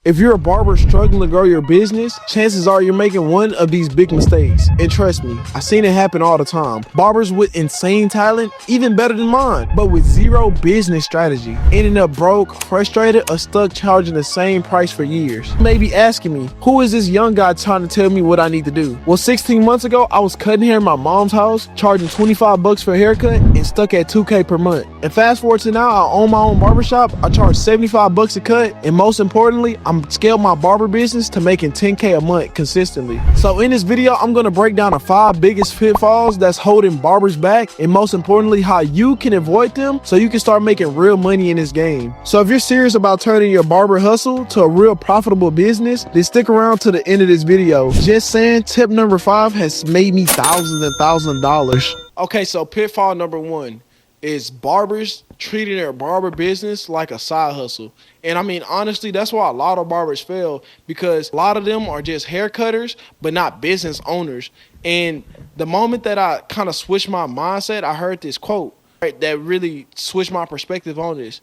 If you're a barber struggling to grow your business, chances are you're making one of these big mistakes. And trust me, I've seen it happen all the time. Barbers with insane talent, even better than mine, but with zero business strategy, ending up broke, frustrated, or stuck charging the same price for years. You may be asking me, who is this young guy trying to tell me what I need to do? Well, 16 months ago, I was cutting hair in my mom's house, charging 25 bucks for a haircut, and stuck at 2K per month. And fast forward to now, I own my own barbershop, I charge 75 bucks a cut, and most importantly, I'm scaled my barber business to making 10K a month consistently. So in this video, I'm gonna break down the 5 biggest pitfalls that's holding barbers back, and most importantly, how you can avoid them so you can start making real money in this game. So if you're serious about turning your barber hustle to a real profitable business, then stick around to the end of this video. Just saying, tip number 5 has made me thousands and thousands of dollars. Okay, so pitfall number 1 is barbers treating their barber business like a side hustle. And I mean, honestly, that's why a lot of barbers fail, because a lot of them are just hair cutters, but not business owners. And the moment that I kind of switched my mindset, I heard this quote, right, that really switched my perspective on this.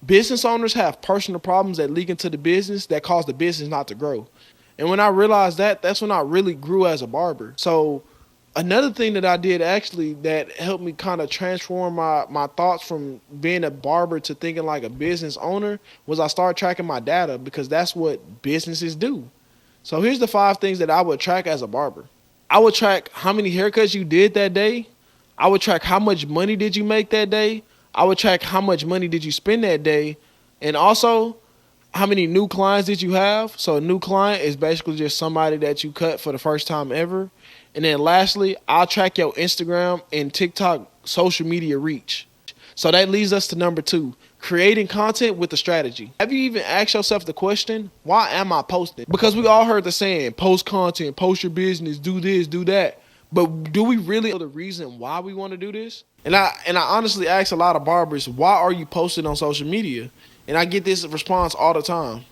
Business owners have personal problems that leak into the business that cause the business not to grow. And when I realized that, that's when I really grew as a barber. So another thing that I did actually that helped me kind of transform my thoughts from being a barber to thinking like a business owner was I started tracking my data, because that's what businesses do. So here's the 5 things that I would track as a barber. I would track how many haircuts you did that day. I would track how much money did you make that day. I would track how much money did you spend that day. And also, how many new clients did you have? So a new client is basically just somebody that you cut for the first time ever. And then lastly, I'll track your Instagram and TikTok social media reach. So that leads us to number 2, creating content with a strategy. Have you even asked yourself the question, why am I posting? Because we all heard the saying, post content, post your business, do this, do that. But do we really know the reason why we want to do this? And I honestly ask a lot of barbers, why are you posting on social media? And I get this response all the time.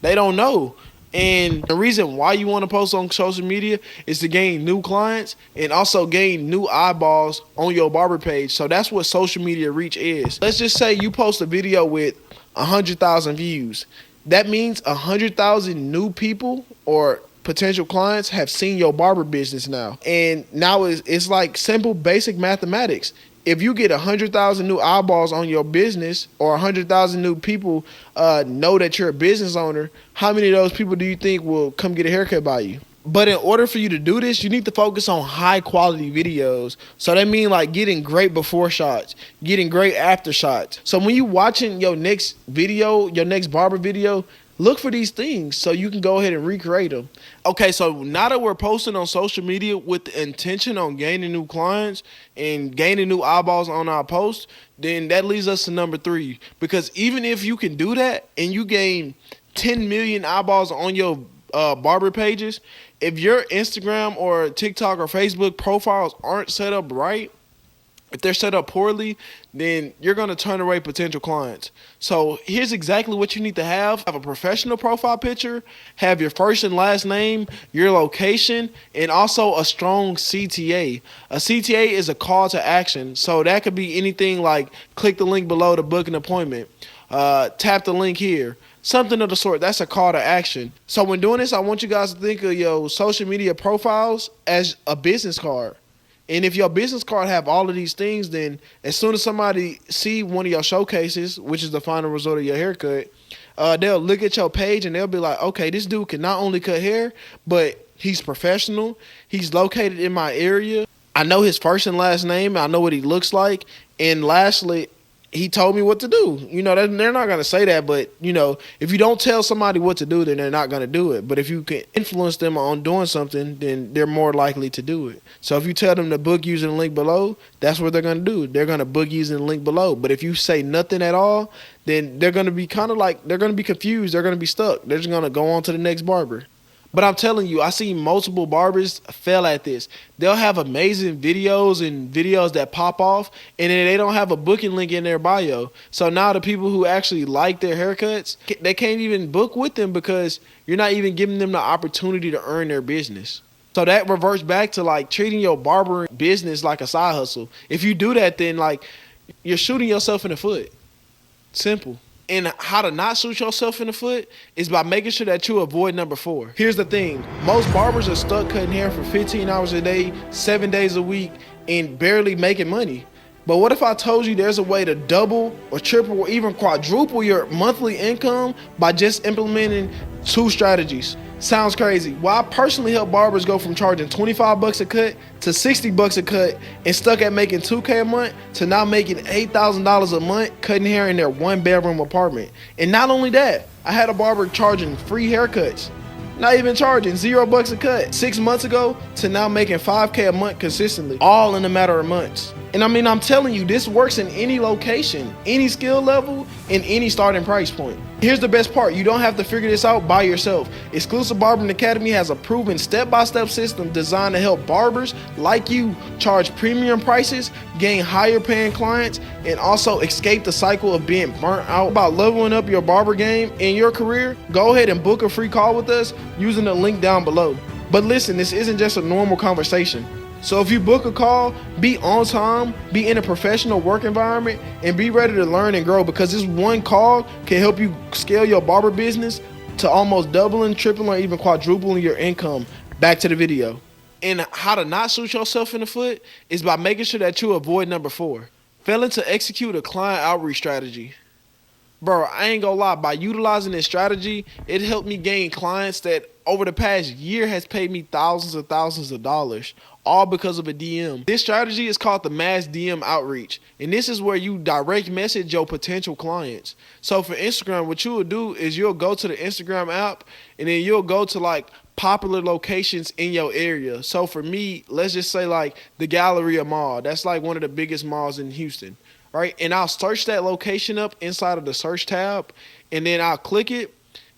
They don't know. And the reason why you want to post on social media is to gain new clients and also gain new eyeballs on your barber page. So that's what social media reach is. Let's just say you post a video with 100,000 views. That means 100,000 new people or potential clients have seen your barber business now. And now it's like simple basic mathematics. If you get 100,000 new eyeballs on your business, or 100,000 new people know that you're a business owner, how many of those people do you think will come get a haircut by you? But in order for you to do this, you need to focus on high quality videos. So that means like getting great before shots, getting great after shots. So when you're watching your next video, your next barber video, look for these things so you can go ahead and recreate them. Okay, so now that we're posting on social media with the intention on gaining new clients and gaining new eyeballs on our posts, then that leads us to number 3. Because even if you can do that and you gain 10 million eyeballs on your barber pages, if your Instagram or TikTok or Facebook profiles aren't set up right, if they're set up poorly, then you're going to turn away potential clients. So here's exactly what you need to have. Have a professional profile picture, have your first and last name, your location, and also a strong CTA. A CTA is a call to action. So that could be anything like click the link below to book an appointment, tap the link here, something of the sort. That's a call to action. So when doing this, I want you guys to think of your social media profiles as a business card. And if your business card have all of these things, then as soon as somebody see one of your showcases, which is the final result of your haircut, they'll look at your page and they'll be like, okay, this dude can not only cut hair, but he's professional. He's located in my area. I know his first and last name. I know what he looks like. And lastly, he told me what to do. You know, they're not going to say that, but, you know, if you don't tell somebody what to do, then they're not going to do it. But if you can influence them on doing something, then they're more likely to do it. So if you tell them to book using the link below, that's what they're going to do. They're going to book using the link below. But if you say nothing at all, then they're going to be kind of like, they're going to be confused. They're going to be stuck. They're just going to go on to the next barber. But I'm telling you, I see multiple barbers fail at this. They'll have amazing videos and videos that pop off, and then they don't have a booking link in their bio. So now the people who actually like their haircuts, they can't even book with them because you're not even giving them the opportunity to earn their business. So that reverts back to like treating your barbering business like a side hustle. If you do that, then like you're shooting yourself in the foot. Simple. And how to not shoot yourself in the foot is by making sure that you avoid number 4. Here's the thing. Most barbers are stuck cutting hair for 15 hours a day, 7 days a week, and barely making money. But what if I told you there's a way to double or triple or even quadruple your monthly income by just implementing 2 strategies? Sounds crazy. Well, I personally help barbers go from charging 25 bucks a cut to 60 bucks a cut and stuck at making $2K a month to now making $8,000 a month cutting hair in their 1-bedroom apartment. And not only that, I had a barber charging free haircuts, not even charging $0 a cut 6 months ago to now making $5K a month consistently, all in a matter of months. And I mean, I'm telling you, this works in any location, any skill level, and any starting price point. Here's the best part. You don't have to figure this out by yourself. Exclusive Barbering Academy has a proven step-by-step system designed to help barbers like you charge premium prices, gain higher paying clients, and also escape the cycle of being burnt out. About leveling up your barber game in your career, go ahead and book a free call with us using the link down below. But listen, this isn't just a normal conversation. So if you book a call, be on time, be in a professional work environment, and be ready to learn and grow, because this one call can help you scale your barber business to almost doubling, tripling, or even quadrupling your income. Back to the video. And how to not shoot yourself in the foot is by making sure that you avoid number 4. Failing to execute a client outreach strategy. Bro, I ain't gonna lie, by utilizing this strategy, it helped me gain clients that over the past year has paid me thousands of dollars, all because of a DM. This strategy is called the mass DM outreach, and this is where you direct message your potential clients. So for Instagram, what you will do is you'll go to the Instagram app, and then you'll go to like popular locations in your area. So for me, let's just say like the Galleria Mall. That's like one of the biggest malls in Houston, right? And I'll search that location up inside of the search tab, and then I'll click it.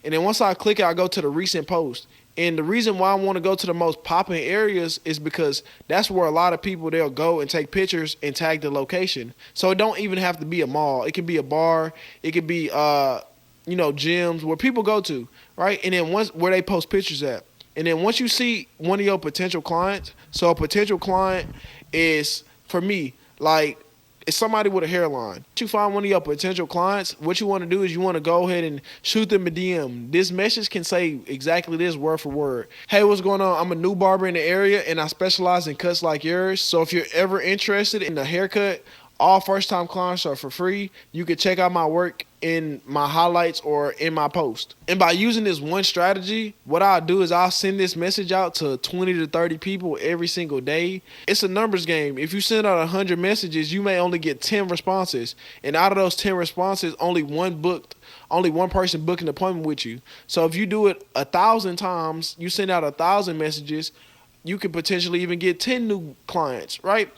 And then once I click it, I go to the recent post. And the reason why I want to go to the most popping areas is because that's where a lot of people, they'll go and take pictures and tag the location. So it don't even have to be a mall. It could be a bar. It could be, gyms where people go to, right? And then once where they post pictures at. And then once you see one of your potential clients, so a potential client is, for me, like, it's somebody with a hairline. Once you find one of your potential clients, what you want to do is you want to go ahead and shoot them a DM. This message can say exactly this word for word. Hey, what's going on? I'm a new barber in the area, and I specialize in cuts like yours. So if you're ever interested in a haircut, all first-time clients are for free. You can check out my work in my highlights or in my post. And by using this one strategy, what I'll do is I'll send this message out to 20 to 30 people every single day. It's a numbers game. If you send out 100 messages, you may only get 10 responses. And out of those 10 responses, only one person booked an appointment with you. So if you do it 1,000 times, you send out 1,000 messages, you could potentially even get 10 new clients, right?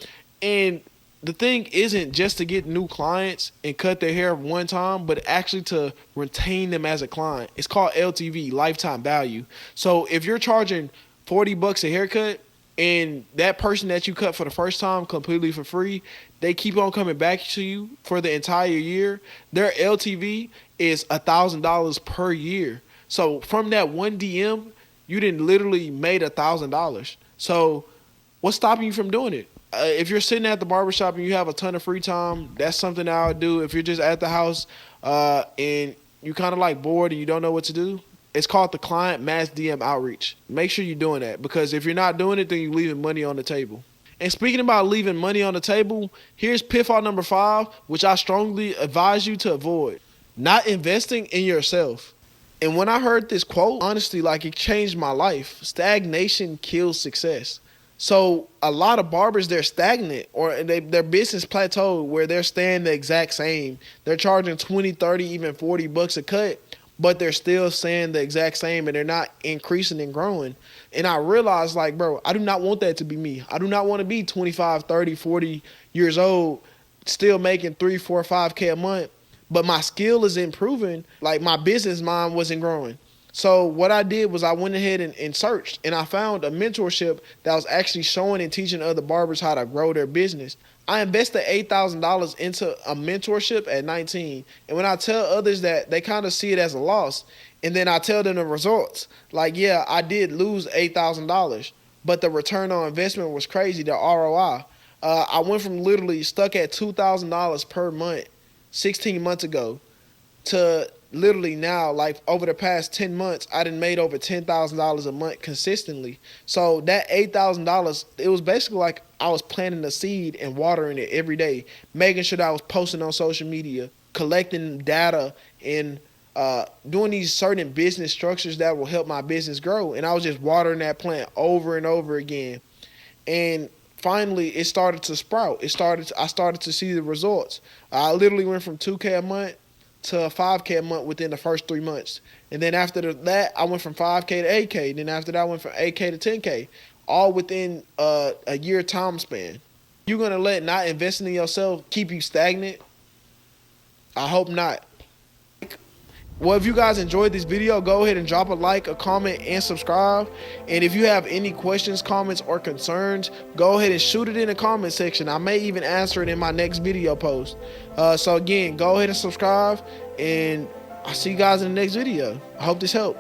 And the thing isn't just to get new clients and cut their hair one time, but actually to retain them as a client. It's called LTV, lifetime value. So if you're charging 40 bucks a haircut and that person that you cut for the first time completely for free, they keep on coming back to you for the entire year, their LTV is $1,000 per year. So from that one DM, you didn't literally made $1,000. So what's stopping you from doing it? If you're sitting at the barbershop and you have a ton of free time, that's something that I would do. If you're just at the house and you kind of like bored and you don't know what to do, it's called the client mass DM outreach. Make sure you're doing that, because if you're not doing it, then you're leaving money on the table. And speaking about leaving money on the table, here's pitfall number 5, which I strongly advise you to avoid: not investing in yourself. And when I heard this quote, honestly, like, it changed my life. Stagnation kills success. So a lot of barbers, they're stagnant, or their business plateaued where they're staying the exact same. They're charging 20, 30, even 40 bucks a cut, but they're still staying the exact same, and they're not increasing and growing. And I realized, like, bro, I do not want that to be me. I do not want to be 25, 30, 40 years old, still making 3, 4, 5K a month, but my skill is improving. Like, my business mind wasn't growing. So what I did was I went ahead and searched, and I found a mentorship that was actually showing and teaching other barbers how to grow their business. I invested $8,000 into a mentorship at 19. And when I tell others that, they kind of see it as a loss. And then I tell them the results. Like, yeah, I did lose $8,000, but the return on investment was crazy, the ROI. I went from literally stuck at $2,000 per month 16 months ago to literally now, like over the past 10 months, I done made over $10,000 a month consistently. So that $8,000, it was basically like I was planting a seed and watering it every day, making sure that I was posting on social media, collecting data, and doing these certain business structures that will help my business grow. And I was just watering that plant over and over again. And finally, it started to sprout. I started to see the results. I literally went from 2K a month to 5K a month within the first 3 months. And then after that, I went from 5K to 8K. Then after that, I went from 8K to 10K, all within a year time span. You're going to let not investing in yourself keep you stagnant? I hope not. Well, if you guys enjoyed this video, go ahead and drop a like, a comment, and subscribe. And if you have any questions, comments, or concerns, go ahead and shoot it in the comment section. I may even answer it in my next video post. So again, go ahead and subscribe, and I'll see you guys in the next video. I hope this helped.